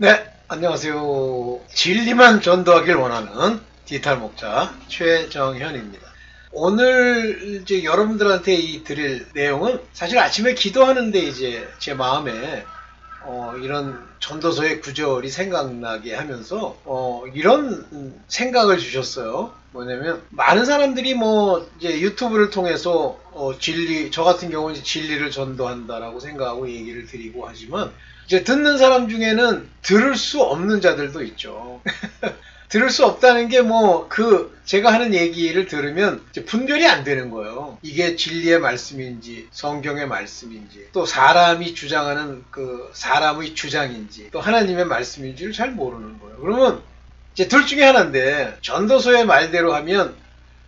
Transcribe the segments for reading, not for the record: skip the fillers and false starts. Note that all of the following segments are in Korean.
네, 안녕하세요. 진리만 전도하길 원하는 디지털 목자 최정현입니다. 오늘 이제 여러분들한테 드릴 내용은 사실 아침에 기도하는데 이제 제 마음에 이런 전도서의 구절이 생각나게 하면서 이런 생각을 주셨어요. 뭐냐면 많은 사람들이 뭐 이제 유튜브를 통해서 저 같은 경우는 진리를 전도한다라고 생각하고 얘기를 드리고 하지만 이제 듣는 사람 중에는 들을 수 없는 자들도 있죠. 들을 수 없다는 게 제가 하는 얘기를 들으면 분별이 안 되는 거예요. 이게 진리의 말씀인지 성경의 말씀인지 또 사람이 주장하는 그 사람의 주장인지 또 하나님의 말씀인지를 잘 모르는 거예요. 그러면 이제 둘 중에 하나인데 전도서의 말대로 하면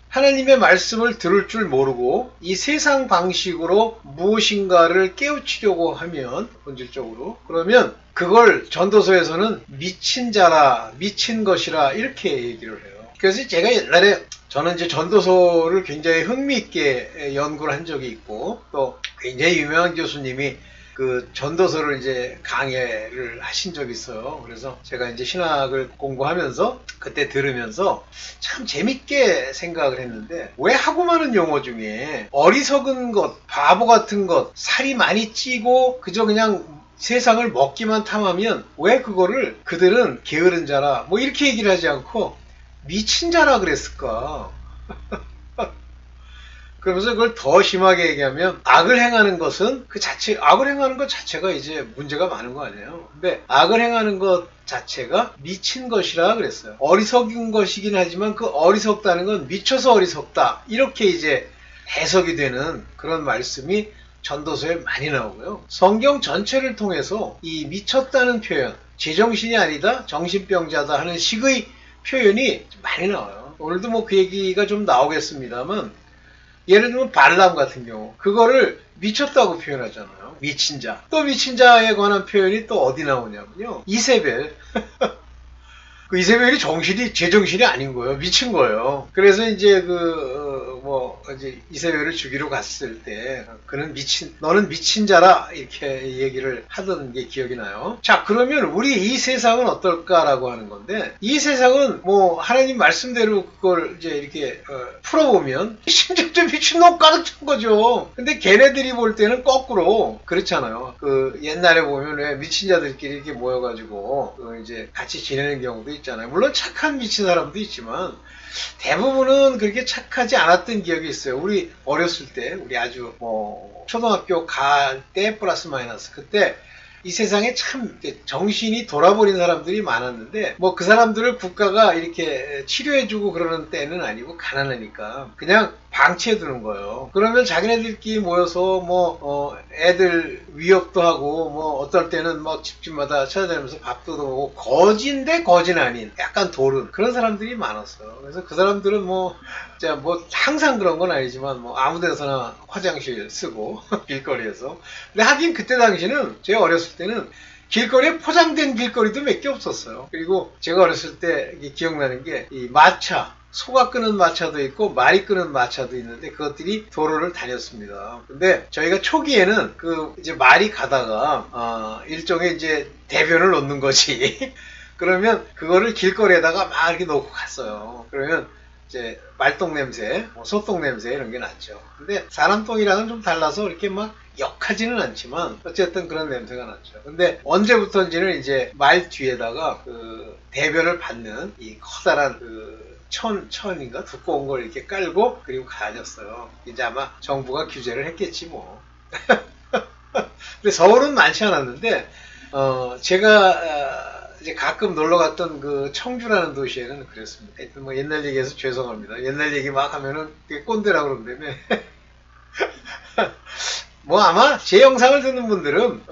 하나님의 말씀을 들을 줄 모르고 이 세상 방식으로 무엇인가를 깨우치려고 하면 본질적으로 그러면 그걸 전도서에서는 미친 자라 미친 것이라 이렇게 얘기를 해요. 그래서 제가 옛날에 저는 이제 전도서를 굉장히 흥미있게 연구를 한 적이 있고 또 굉장히 유명한 교수님이 그 전도서를 이제 강의를 하신 적이 있어요. 그래서 제가 이제 신학을 공부하면서 그때 들으면서 참 재밌게 생각을 했는데 왜 하고 많은 용어 중에 어리석은 것, 바보 같은 것, 살이 많이 찌고 그저 그냥 세상을 먹기만 탐하면 왜 그거를 그들은 게으른 자라 뭐 이렇게 얘기를 하지 않고 미친 자라 그랬을까? 그러면서 그걸 더 심하게 얘기하면 악을 행하는 것은 악을 행하는 것 자체가 이제 문제가 많은 거 아니에요. 근데 악을 행하는 것 자체가 미친 것이라 그랬어요. 어리석은 것이긴 하지만 그 어리석다는 건 미쳐서 어리석다. 이렇게 이제 해석이 되는 그런 말씀이 전도서에 많이 나오고요. 성경 전체를 통해서 이 미쳤다는 표현, 제정신이 아니다, 정신병자다 하는 식의 표현이 많이 나와요. 오늘도 뭐 그 얘기가 좀 나오겠습니다만 예를 들면 발람 같은 경우 그거를 미쳤다고 표현하잖아요. 미친 자. 또 미친 자에 관한 표현이 또 어디 나오냐면요. 이세벨. 그 이세벨이 제정신이 아닌 거예요. 미친 거예요. 그래서 이제 이제 이세벨을 죽이러 갔을 때, 너는 미친 자라, 이렇게 얘기를 하던 게 기억이 나요. 자, 그러면 우리 이 세상은 어떨까라고 하는 건데, 이 세상은 하나님 말씀대로 그걸 이제 이렇게, 풀어보면, 심지어 미친놈 가득 찬 거죠. 근데 걔네들이 볼 때는 거꾸로, 그렇잖아요. 옛날에 보면 왜 미친 자들끼리 이렇게 모여가지고, 이제 같이 지내는 경우도 있잖아요. 물론 착한 미친 사람도 있지만 대부분은 그렇게 착하지 않았던 기억이 있어요. 우리 어렸을 때, 우리 아주 초등학교 갈 때 플러스 마이너스 그때 이 세상에 참 정신이 돌아버린 사람들이 많았는데 그 사람들을 국가가 이렇게 치료해주고 그러는 때는 아니고 가난하니까 그냥 방치해두는 거예요. 그러면 자기네들끼리 모여서 애들 위협도 하고 어떨 때는 집집마다 찾아다니면서 밥도 먹고 거지인데 거지는 아닌 약간 도른 그런 사람들이 많았어요. 그래서 그 사람들은 항상 그런 건 아니지만 아무 데서나 화장실 쓰고 길거리에서 근데 하긴 그때 당시는 제가 어렸을 때는 길거리에 포장된 길거리도 몇 개 없었어요. 그리고 제가 어렸을 때 기억나는 게 이 마차 소가 끄는 마차도 있고 말이 끄는 마차도 있는데 그것들이 도로를 다녔습니다. 근데 저희가 초기에는 이제 말이 가다가 일종의 이제 대변을 놓는 거지. 그러면 그거를 길거리에다가 막 이렇게 놓고 갔어요. 그러면 이제 말똥 냄새, 소똥 냄새 이런 게 났죠. 근데 사람 똥이랑은 좀 달라서 이렇게 막 역하지는 않지만 어쨌든 그런 냄새가 났죠. 근데 언제부턴지는 이제 말 뒤에다가 대변을 받는 이 커다란 천인가 두꺼운 걸 이렇게 깔고 그리고 다녔어요. 이제 아마 정부가 규제를 했겠지 뭐. 근데 서울은 많지 않았는데 제가 이제 가끔 놀러 갔던 그 청주라는 도시에는 그랬습니다. 하여튼 옛날 얘기해서 죄송합니다. 옛날 얘기 막 하면은 되게 꼰대라고 그런다며. 아마 제 영상을 듣는 분들은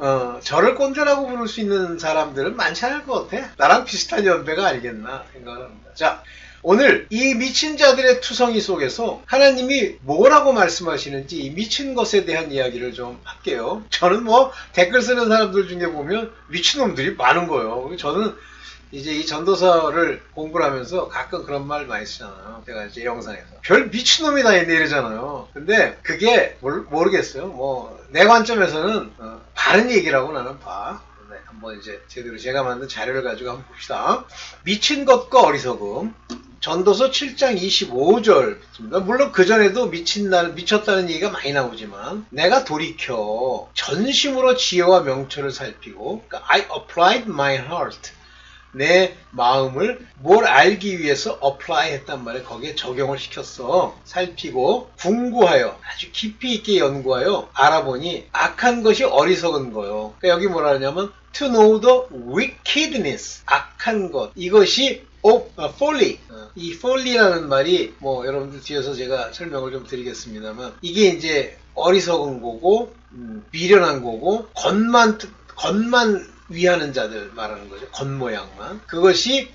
저를 꼰대라고 부를 수 있는 사람들은 많지 않을 것 같아. 나랑 비슷한 연배가 아니겠나 생각을 합니다. 자, 오늘 이 미친 자들의 투성이 속에서 하나님이 뭐라고 말씀하시는지 이 미친 것에 대한 이야기를 좀 할게요. 저는 댓글 쓰는 사람들 중에 보면 미친놈들이 많은 거예요. 저는 이제 이 전도서를 공부를 하면서 가끔 그런 말 많이 쓰잖아요. 제가 이제 영상에서. 별 미친놈이 다 있네 이러잖아요. 근데 그게 모르겠어요. 내 관점에서는 바른 얘기라고 나는 봐. 한번 이제 제대로 제가 만든 자료를 가지고 한번 봅시다. 미친 것과 어리석음. 전도서 7장 25절입니다. 물론 그전에도 미쳤다는 얘기가 많이 나오지만, 내가 돌이켜 전심으로 지혜와 명철을 살피고, 그러니까 I applied my heart. 내 마음을 뭘 알기 위해서 apply 했단 말이에요. 거기에 적용을 시켰어. 살피고 궁구하여 아주 깊이 있게 연구하여 알아보니 악한 것이 어리석은 거요. 그러니까 여기 뭐라 하냐면 to know the wickedness, 악한 것, 이것이 folly. 이 folly라는 말이 뭐 여러분들 뒤에서 제가 설명을 좀 드리겠습니다만, 이게 이제 어리석은 거고 미련한 거고 겉만 위하는 자들 말하는 거죠. 겉모양만. 그것이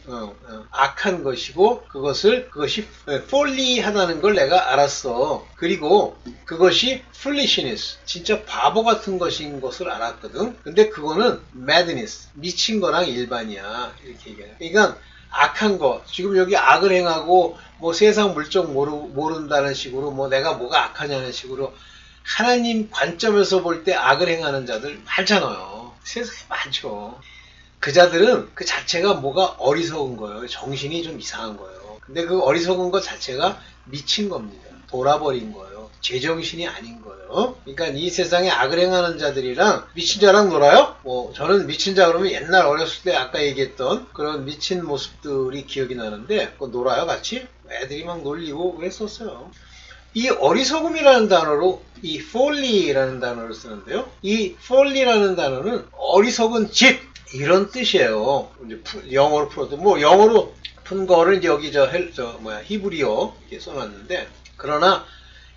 악한 것이고, 그것이 folly하다는 걸 내가 알았어. 그리고 그것이 foolishness, 진짜 바보 같은 것인 것을 알았거든. 근데 그거는 madness, 미친 거랑 일반이야. 이렇게 얘기해요. 그러니까 악한 거, 지금 여기 악을 행하고 뭐 세상 물정 모른다는 식으로, 뭐 내가 뭐가 악하냐는 식으로 하나님 관점에서 볼 때 악을 행하는 자들 많잖아요. 세상에 많죠. 그 자들은 그 자체가 뭐가 어리석은 거예요. 정신이 좀 이상한 거예요. 근데 그 어리석은 것 자체가 미친 겁니다. 돌아버린 거예요. 제정신이 아닌 거예요. 그러니까 이 세상에 악을 행하는 자들이랑 미친 자랑 놀아요? 뭐 저는 미친 자 그러면 옛날 어렸을 때 아까 얘기했던 그런 미친 모습들이 기억이 나는데, 그거 놀아요 같이? 애들이 막 놀리고 그랬었어요. 이 어리석음이라는 단어로 이 folly라는 단어를 쓰는데요. 이 folly라는 단어는 어리석은 짓, 이런 뜻이에요. 이제 영어로 풀어도 뭐 영어로 푼 거를 이제 여기 히브리어 이렇게 써놨는데, 그러나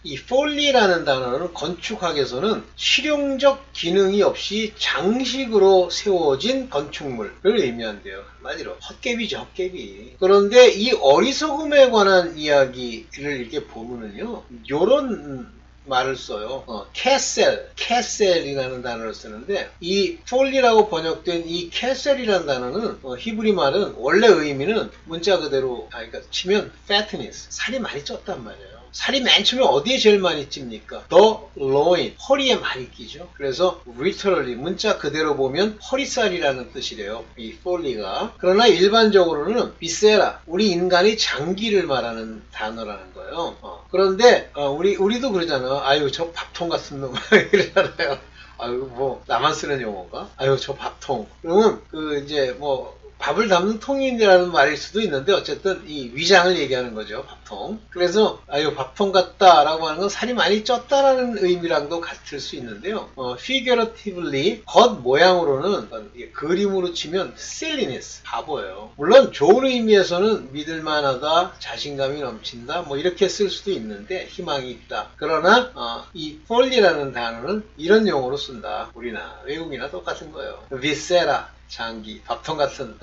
이 folly라는 단어는 건축학에서는 실용적 기능이 없이 장식으로 세워진 건축물을 의미한대요. 한마디로 헛개비죠, 헛개비. 그런데 이 어리석음에 관한 이야기를 이렇게 보면은요, 요런 말을 써요. 캐셀이라는 단어를 쓰는데, 이 folly라고 번역된 이 캐셀이라는 단어는 히브리 말은 원래 의미는 문자 그대로 그러니까 치면 fatness, 살이 많이 쪘단 말이에요. 살이 맨 처음에 어디에 제일 많이 찝니까? The loin, 허리에 많이 끼죠. 그래서 literally 문자 그대로 보면 허리살이라는 뜻이래요. 이 folly가. 그러나 일반적으로는 viscera, 우리 인간의 장기를 말하는 단어라는 거예요. 그런데 우리도 그러잖아. 아유 저 밥통 같은 놈 이러잖아요. 아유 뭐 나만 쓰는 용어가? 아유 저 밥통. 그러면 그 이제 뭐 밥을 담는 통이라는 말일 수도 있는데, 어쨌든 이 위장을 얘기하는 거죠. 밥통. 그래서 아유 밥통 같다라고 하는 건 살이 많이 쪘다라는 의미랑도 같을 수 있는데요. figuratively 겉 모양으로는 그림으로 치면 silliness, 바보예요. 물론 좋은 의미에서는 믿을만하다, 자신감이 넘친다, 뭐 이렇게 쓸 수도 있는데, 희망이 있다. 그러나 이 folly라는 단어는 이런 용어로 쓴다. 우리나 외국이나 똑같은 거예요. viscera, 장기, 밥통 같은.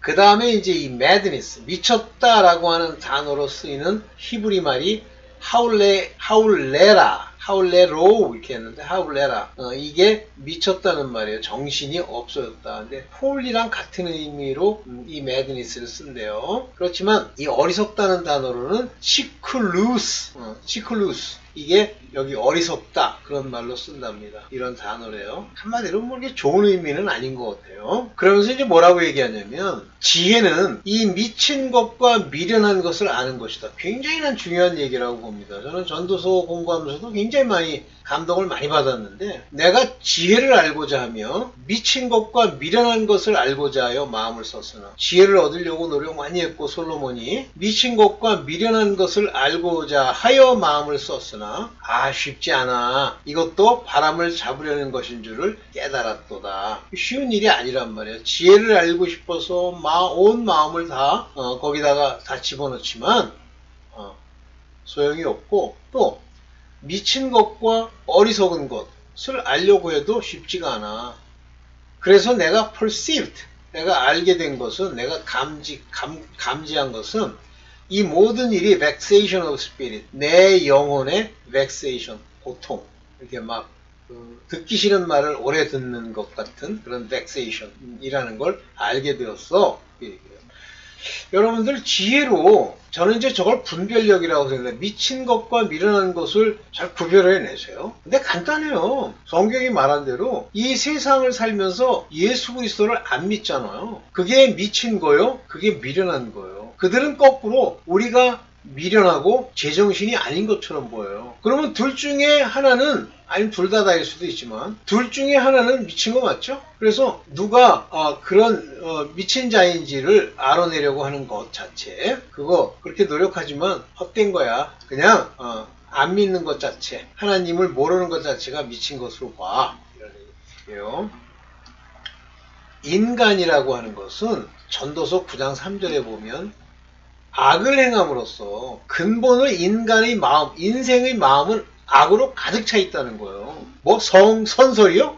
그 다음에 이제 이 madness, 미쳤다라고 하는 단어로 쓰이는 히브리 말이 하울레로 이렇게 했는데, 하울레라. 이게 미쳤다는 말이에요. 정신이 없어졌다. 근데 폴리랑 같은 의미로 이 madness를 쓴대요. 그렇지만 이 어리석다는 단어로는 시클루스, 이게 여기 어리석다 그런 말로 쓴답니다. 이런 단어래요. 한마디로 뭐 이게 좋은 의미는 아닌 것 같아요. 그러면서 이제 뭐라고 얘기하냐면, 지혜는 이 미친 것과 미련한 것을 아는 것이다. 굉장히 난 중요한 얘기라고 봅니다. 저는 전도서 공부하면서도 굉장히 많이 감동을 많이 받았는데, 내가 지혜를 알고자 하며 미친 것과 미련한 것을 알고자 하여 마음을 썼으나, 지혜를 얻으려고 노력 많이 했고 솔로몬이 미친 것과 미련한 것을 알고자 하여 마음을 썼으나 쉽지 않아. 이것도 바람을 잡으려는 것인 줄을 깨달았도다. 쉬운 일이 아니란 말이에요. 지혜를 알고 싶어서 온 마음을 다 거기다가 다 집어넣지만 소용이 없고, 또 미친 것과 어리석은 것을 알려고 해도 쉽지가 않아. 그래서 내가 perceived, 내가 알게 된 것은, 내가 감지한 것은, 이 모든 일이 vexation of spirit, 내 영혼의 vexation, 고통, 이렇게 막 듣기 싫은 말을 오래 듣는 것 같은 그런 vexation이라는 걸 알게 되었어. 여러분들 지혜로 저는 이제 저걸 분별력이라고 생각해요. 미친 것과 미련한 것을 잘 구별해내세요. 근데 간단해요. 성경이 말한 대로 이 세상을 살면서 예수 그리스도를 안 믿잖아요. 그게 미친 거요. 그게 미련한 거예요. 그들은 거꾸로 우리가 미련하고 제정신이 아닌 것처럼 보여요. 그러면 둘 중에 하나는, 아니면 둘 다일 수도 있지만 둘 중에 하나는 미친 거 맞죠? 그래서 누가 그런 미친 자인지를 알아내려고 하는 것 자체, 그거 그렇게 노력하지만 헛된 거야. 그냥 안 믿는 것 자체, 하나님을 모르는 것 자체가 미친 것으로 봐. 이런 얘기예요. 인간이라고 하는 것은 전도서 9장 3절에 보면 악을 행함으로써 근본의 인간의 마음, 인생의 마음은 악으로 가득 차 있다는 거예요. 뭐 선설이요?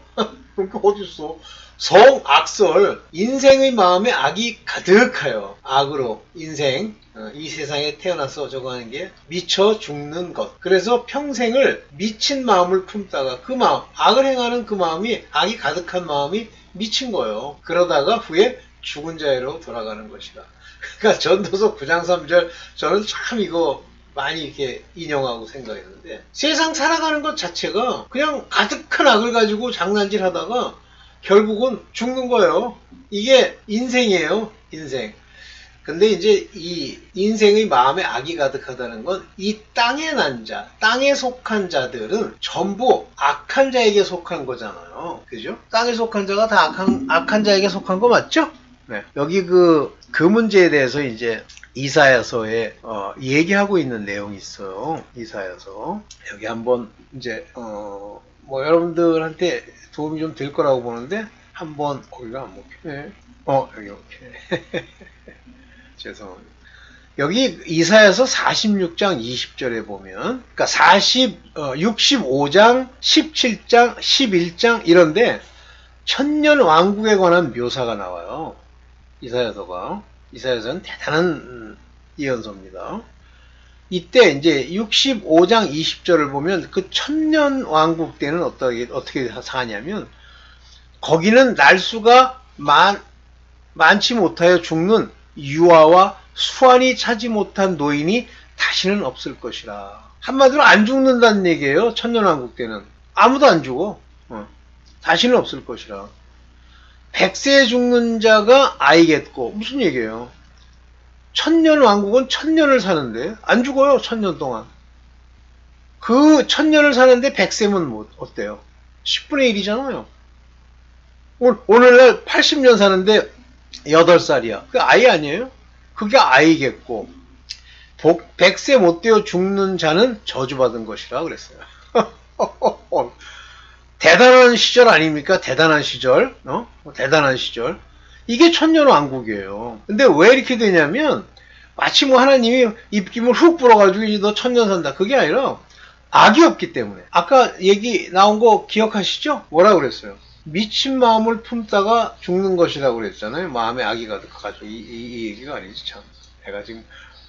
그렇게 어딨어. 성악설, 인생의 마음에 악이 가득해요. 악으로 인생, 이 세상에 태어나서 저거 하는 게 미쳐 죽는 것. 그래서 평생을 미친 마음을 품다가 그 마음, 악을 행하는 그 마음이, 악이 가득한 마음이 미친 거예요. 그러다가 후에 죽은 자로 돌아가는 것이다. 그러니까 전도서 9장 3절, 저는 참 이거 많이 이렇게 인용하고 생각했는데, 세상 살아가는 것 자체가 그냥 가득한 악을 가지고 장난질 하다가 결국은 죽는 거예요. 이게 인생이에요. 인생. 근데 이제 이 인생의 마음에 악이 가득하다는 건 이 땅에 난 자, 땅에 속한 자들은 전부 악한 자에게 속한 거잖아요. 그죠? 땅에 속한 자가 다 악한 자에게 속한 거 맞죠? 네. 여기 그 문제에 대해서 이제 이사야서에 얘기하고 있는 내용이 있어요. 이사야서. 여기 한번 이제 뭐 여러분들한테 도움이 좀 될 거라고 보는데, 한번 거기가 안 먹히네. 여기 오케이. 죄송합니다. 여기 이사야서 46장 20절에 보면, 그러니까 65장, 17장, 11장 이런데 천년 왕국에 관한 묘사가 나와요. 이사야서는 대단한 예언서입니다. 이때 이제 65장 20절을 보면 그 천년 왕국 때는 어떻게 사냐면, 거기는 날수가 많지 못하여 죽는 유아와 수완이 차지 못한 노인이 다시는 없을 것이라. 한마디로 안 죽는다는 얘기예요. 천년 왕국 때는 아무도 안 죽어. 다시는 없을 것이라. 100세에 죽는 자가 아이겠고, 무슨 얘기예요? 천년 왕국은 천년을 사는데 안 죽어요. 천년 동안. 그 천년을 사는데 100세면 뭐 어때요? 10분의 1이잖아요. 오늘날 80년 사는데 8살이야. 그 아이 아니에요? 그게 아이겠고, 100세 못 되어 죽는 자는 저주받은 것이라 그랬어요. 대단한 시절 아닙니까? 대단한 시절. 대단한 시절. 이게 천년왕국이에요. 근데 왜 이렇게 되냐면, 마치 뭐 하나님이 입김을 훅 불어가지고 이제 너 천년 산다. 그게 아니라 악이 없기 때문에. 아까 얘기 나온 거 기억하시죠? 뭐라 그랬어요? 미친 마음을 품다가 죽는 것이라고 그랬잖아요. 마음에 악이 가득해가지고. 이 얘기가 아니지, 참. 내가 지금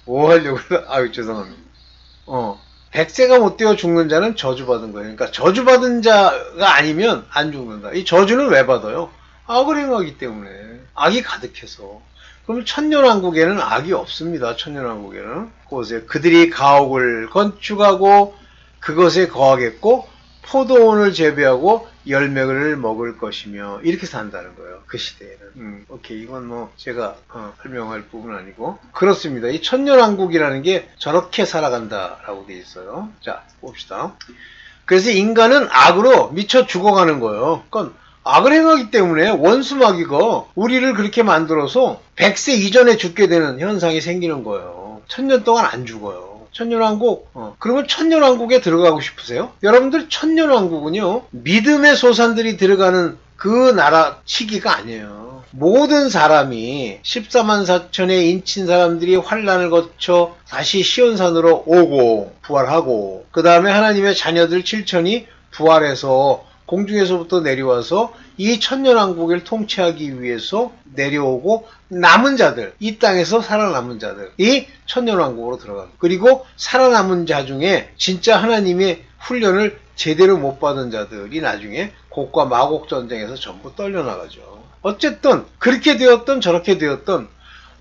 뭐 하려고 아유, 죄송합니다. 100세가 못 되어 죽는 자는 저주받은 거예요. 그러니까 저주받은 자가 아니면 안 죽는다. 이 저주는 왜 받아요? 악을 행하기 때문에. 악이 가득해서. 그럼 천년왕국에는 악이 없습니다. 천년왕국에는. 그곳에 그들이 가옥을 건축하고 그것에 거하겠고 포도원을 재배하고 열매를 먹을 것이며, 이렇게 산다는 거예요. 그 시대에는. 오케이. 이건 뭐 제가 설명할 부분은 아니고, 그렇습니다. 이 천년왕국이라는 게 저렇게 살아간다라고 돼 있어요. 자, 봅시다. 그래서 인간은 악으로 미쳐 죽어가는 거예요. 그러니까 악을 행하기 때문에 원수마귀가 우리를 그렇게 만들어서 100세 이전에 죽게 되는 현상이 생기는 거예요. 천년 동안 안 죽어요. 천년왕국. 그러면 천년왕국에 들어가고 싶으세요? 여러분들, 천년왕국은요, 믿음의 소산들이 들어가는 그 나라 치기가 아니에요. 모든 사람이 14만 4천의 인친 사람들이 환란을 거쳐 다시 시온산으로 오고 부활하고, 그 다음에 하나님의 자녀들 7천이 부활해서 공중에서부터 내려와서 이 천년왕국을 통치하기 위해서 내려오고, 남은 자들, 이 땅에서 살아남은 자들이 천년왕국으로 들어갑니다. 그리고 살아남은 자 중에 진짜 하나님의 훈련을 제대로 못 받은 자들이 나중에 곡과 마곡 전쟁에서 전부 떨려나가죠. 어쨌든 그렇게 되었던 저렇게 되었던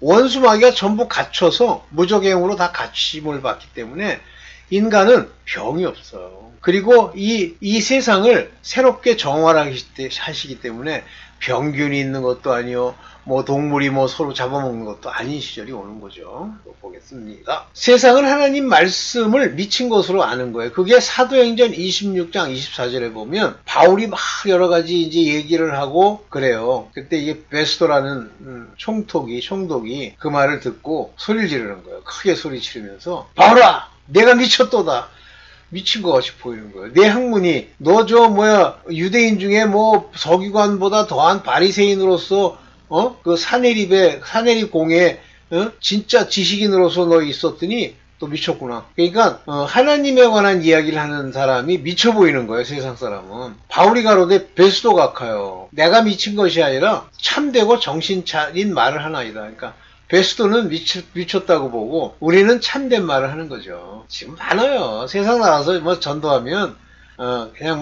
원수마귀가 전부 갇혀서 무적행으로 다 갇힘을 받기 때문에 인간은 병이 없어요. 그리고 이 세상을 새롭게 정화하시기 때문에 병균이 있는 것도 아니요, 뭐 동물이 뭐 서로 잡아먹는 것도 아닌 시절이 오는 거죠. 보겠습니다. 세상은 하나님 말씀을 미친 것으로 아는 거예요. 그게 사도행전 26장 24절에 보면 바울이 막 여러 가지 이제 얘기를 하고 그래요. 그때 이게 베스도라는 총독이 그 말을 듣고 소리를 지르는 거예요. 크게 소리 지르면서 바울아, 내가 미쳤도다. 미친 것 같이 보이는 거예요. 내 학문이 너 유대인 중에 뭐 서기관보다 더한 바리새인으로서 그 사내립 공에 진짜 지식인으로서 너 있었더니 또 미쳤구나. 그러니까 하나님에 관한 이야기를 하는 사람이 미쳐 보이는 거예요. 세상 사람은. 바울이 가로되 베스도 각하여 내가 미친 것이 아니라 참되고 정신 차린 말을 하나이다. 그러니까 베스도는 미쳤다고 보고 우리는 참된 말을 하는 거죠. 지금 많아요. 세상 나가서 뭐 전도하면 그냥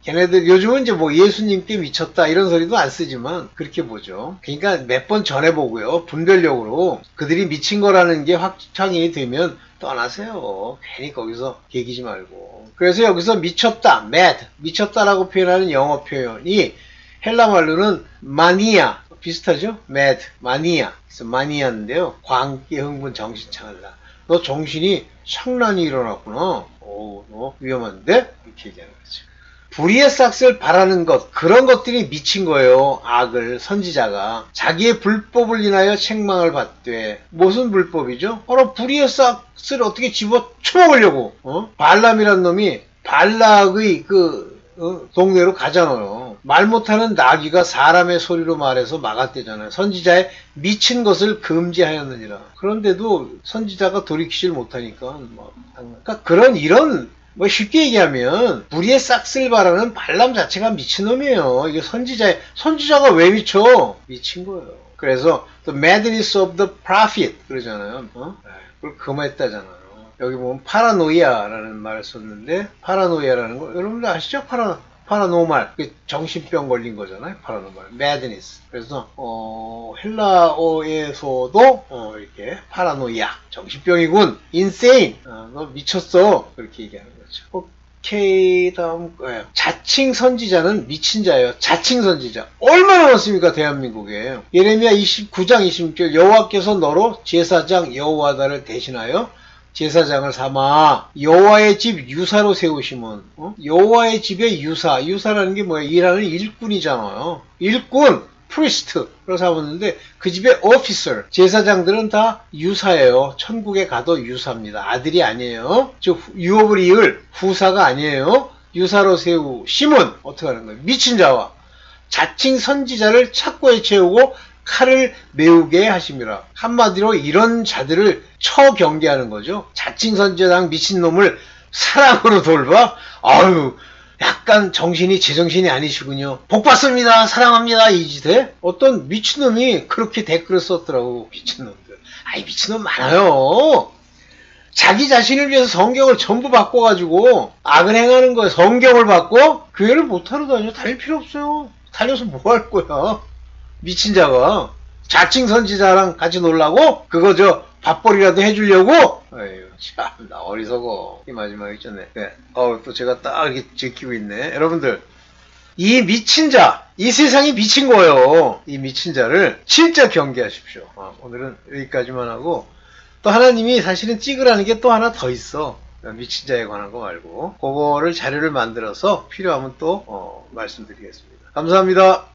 걔네들 요즘은 이제 뭐 예수님께 미쳤다 이런 소리도 안 쓰지만 그렇게 보죠. 그러니까 몇 번 전해보고요. 분별력으로 그들이 미친 거라는 게 확정이 되면 떠나세요. 괜히 거기서 개기지 말고. 그래서 여기서 미쳤다, mad, 미쳤다라고 표현하는 영어 표현이 헬라 말로는 마니아, 비슷하죠? mad, 마니아. 그래서 마니아인데요. 광기, 흥분, 정신 차리다. 너 정신이 상란히 일어났구나. 너 위험한데? 이렇게 얘기하는 거죠. 불의의 싹을 바라는 것, 그런 것들이 미친 거예요. 악을, 선지자가. 자기의 불법을 인하여 책망을 받되. 무슨 불법이죠? 바로 불의의 싹을 어떻게 집어 쳐먹으려고. 발람이란 놈이 발락의 동네로 가잖아요. 말 못하는 나귀가 사람의 소리로 말해서 막았대잖아요. 선지자의 미친 것을 금지하였느니라. 그런데도 선지자가 돌이키질 못하니까 그러니까 이런 쉽게 얘기하면 불의의 싹쓸 바라는 발람 자체가 미친놈이에요. 이게 선지자가 왜 미쳐? 미친 거예요. 그래서 the madness of the prophet 그러잖아요. 그걸 금했다잖아요. 여기 보면 파라노이아라는 말을 썼는데 파라노이아라는 거 여러분들 아시죠? 파라노말 정신병 걸린 거잖아요. 파라노말 madness. 그래서 헬라어에서도 이렇게 파라노이아 정신병이군, insane, 너 미쳤어, 그렇게 얘기하는 거죠. 오케이, 다음 거예요. 자칭 선지자는 미친 자예요. 자칭 선지자 얼마나 많습니까? 대한민국에. 예레미야 29장 26절 여호와께서 너로 제사장 여호와다를 대신하여 제사장을 삼아 여호와의 집 유사로 세우시면 여호와의 집의 유사라는 게 뭐예요? 일하는 일꾼이잖아요. 일꾼, 프리스트로 삼았는데 그 집의 오피서, 제사장들은 다 유사예요. 천국에 가도 유사입니다. 아들이 아니에요. 즉 유업을 이을 후사가 아니에요. 유사로 세우심은 어떻게 하는 거예요? 미친 자와 자칭 선지자를 착고에 채우고 칼을 메우게 하심이라. 한마디로 이런 자들을 처경계하는 거죠. 자칭 선지자랑 미친놈을 사랑으로 돌봐? 아유, 약간 제정신이 아니시군요. 복받습니다. 사랑합니다. 이 짓에 어떤 미친놈이 그렇게 댓글을 썼더라고. 미친놈들. 아이, 미친놈 많아요. 자기 자신을 위해서 성경을 전부 바꿔가지고 악을 행하는 거예요. 성경을 바꿔? 교회를 못하러 다닐 필요 없어요. 다녀서 뭐 할 거야. 미친 자가 자칭 선지자랑 같이 놀라고? 그거 밥벌이라도 해주려고? 아유, 참, 나 어리석어. 이 마지막에 있잖네. 네. 또 제가 딱 이렇게 지키고 있네. 여러분들, 이 미친 자, 이 세상이 미친 거예요. 이 미친 자를 진짜 경계하십시오. 오늘은 여기까지만 하고, 또 하나님이 사실은 찍으라는 게 또 하나 더 있어. 미친 자에 관한 거 말고. 그거를 자료를 만들어서 필요하면 또, 말씀드리겠습니다. 감사합니다.